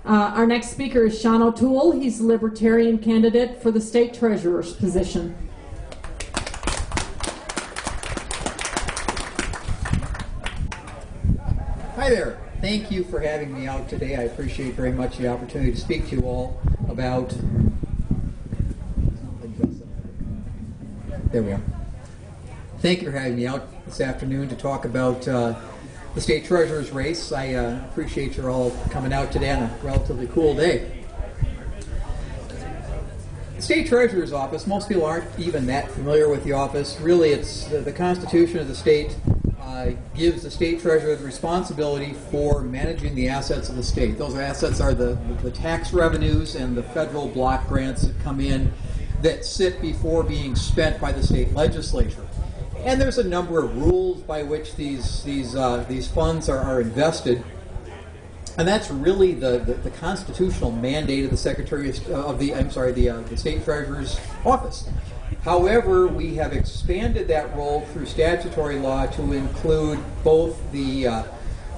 Our next speaker is Sean O'Toole. He's a Libertarian candidate for the state treasurer's position. Hi there. Thank you for having me out today. I appreciate very much the opportunity to speak to you all about... There we are. Thank you for having me out this afternoon to talk about the state treasurer's race. I appreciate you all coming out today on a relatively cool day. The state treasurer's office, most people aren't even that familiar with the office. Really, it's the Constitution of the state gives the state treasurer the responsibility for managing the assets of the state. Those assets are the tax revenues and the federal block grants that come in that sit before being spent by the state legislature. And there's a number of rules by which these funds are invested. And that's really the constitutional mandate of the Secretary of the State Treasurer's office. However, we have expanded that role through statutory law to include both the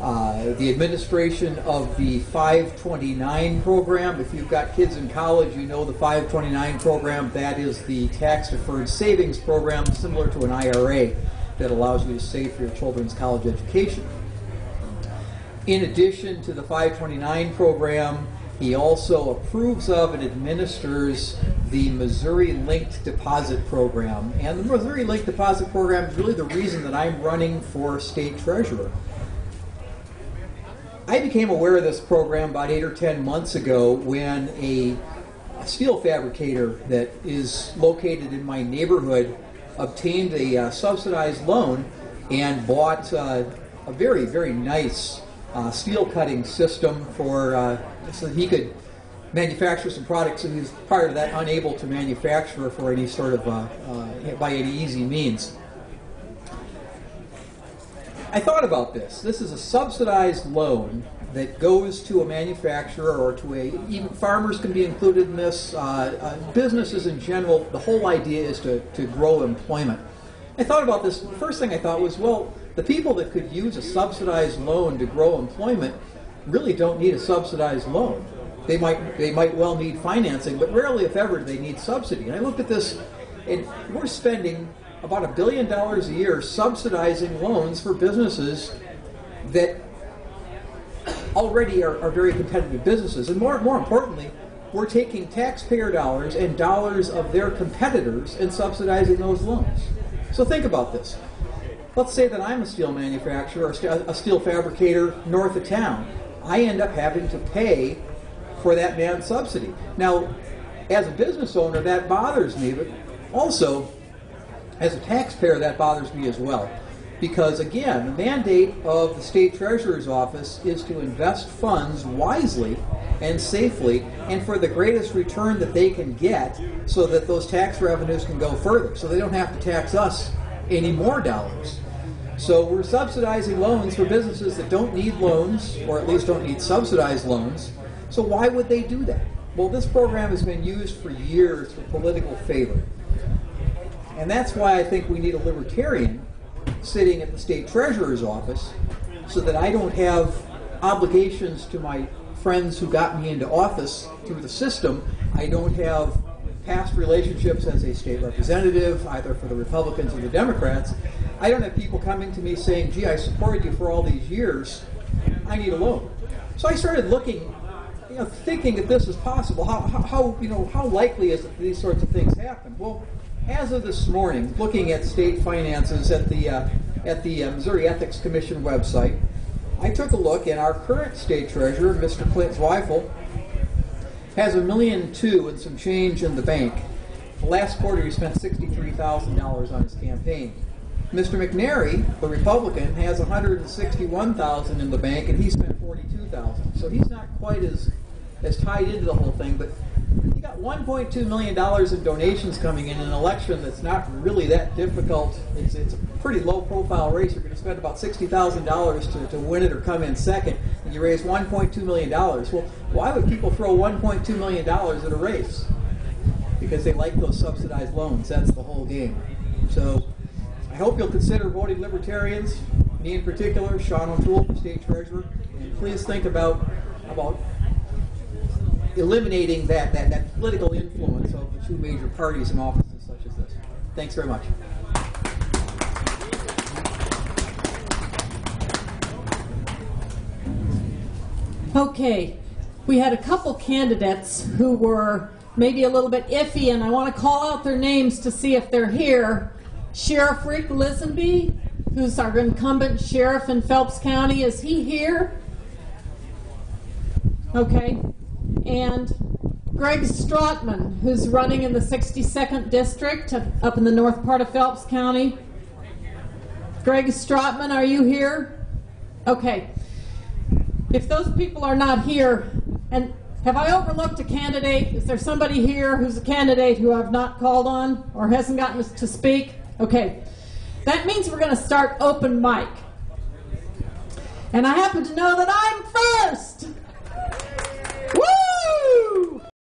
administration of the 529 program. If you've got kids in college, you know the 529 program. That is the tax-deferred savings program, similar to an IRA, that allows you to save for your children's college education. In addition to the 529 program, he also approves of and administers the Missouri Linked Deposit Program. And the Missouri Linked Deposit Program is really the reason that I'm running for state treasurer. I became aware of this program about 8 or 10 months ago when a steel fabricator that is located in my neighborhood obtained a subsidized loan and bought a very, very nice steel cutting system for so that he could manufacture some products that he was prior to that unable to manufacture for any sort of by any easy means. I thought about this. This is a subsidized loan that goes to a manufacturer or to even farmers can be included in this, businesses in general. The whole idea is to grow employment. I thought about this. The first thing I thought was, well, the people that could use a subsidized loan to grow employment really don't need a subsidized loan. They might well need financing, but rarely, if ever, do they need subsidy. And I looked at this, and we're spending about $1 billion a year subsidizing loans for businesses that already are very competitive businesses. And more importantly, we're taking taxpayer dollars and dollars of their competitors and subsidizing those loans. So think about this. Let's say that I'm a steel manufacturer or a steel fabricator north of town. I end up having to pay for that man's subsidy. Now, as a business owner, that bothers me, but also, as a taxpayer, that bothers me as well. Because, again, the mandate of the state treasurer's office is to invest funds wisely and safely and for the greatest return that they can get so that those tax revenues can go further, so they don't have to tax us any more dollars. So we're subsidizing loans for businesses that don't need loans, or at least don't need subsidized loans. So why would they do that? Well, this program has been used for years for political favor. And that's why I think we need a libertarian sitting at the state treasurer's office so that I don't have obligations to my friends who got me into office through the system. I don't have past relationships as a state representative, either for the Republicans or the Democrats. I don't have people coming to me saying, gee, I supported you for all these years, I need a loan. So I started looking, thinking that this is possible. How likely is it that these sorts of things happen? Well, as of this morning, looking at state finances at the Missouri Ethics Commission website, I took a look, and our current state treasurer, Mr. Clint Zweifel, has $1.2 million and some change in the bank. The last quarter, he spent $63,000 on his campaign. Mr. McNary, the Republican, has $161,000 in the bank, and he spent $42,000. So he's not quite as tied into the whole thing, but you got $1.2 million in donations coming in an election that's not really that difficult. It's a pretty low-profile race. You're going to spend about $60,000 to win it or come in second, and you raise $1.2 million. Well, why would people throw $1.2 million at a race? Because they like those subsidized loans. That's the whole game. So I hope you'll consider voting Libertarians, me in particular, Sean O'Toole for state treasurer, and please think about eliminating that political influence of the two major parties in offices such as this. Thanks very much. Okay, we had a couple candidates who were maybe a little bit iffy, and I want to call out their names to see if they're here. Sheriff Rick Lisenby, who's our incumbent sheriff in Phelps County, is he here? Okay. And Greg Strotman, who's running in the 62nd District up in the north part of Phelps County. Greg Strotman, are you here? Okay. If those people are not here, and have I overlooked a candidate? Is there somebody here who's a candidate who I've not called on or hasn't gotten to speak? Okay. That means we're going to start open mic. And I happen to know that I'm first.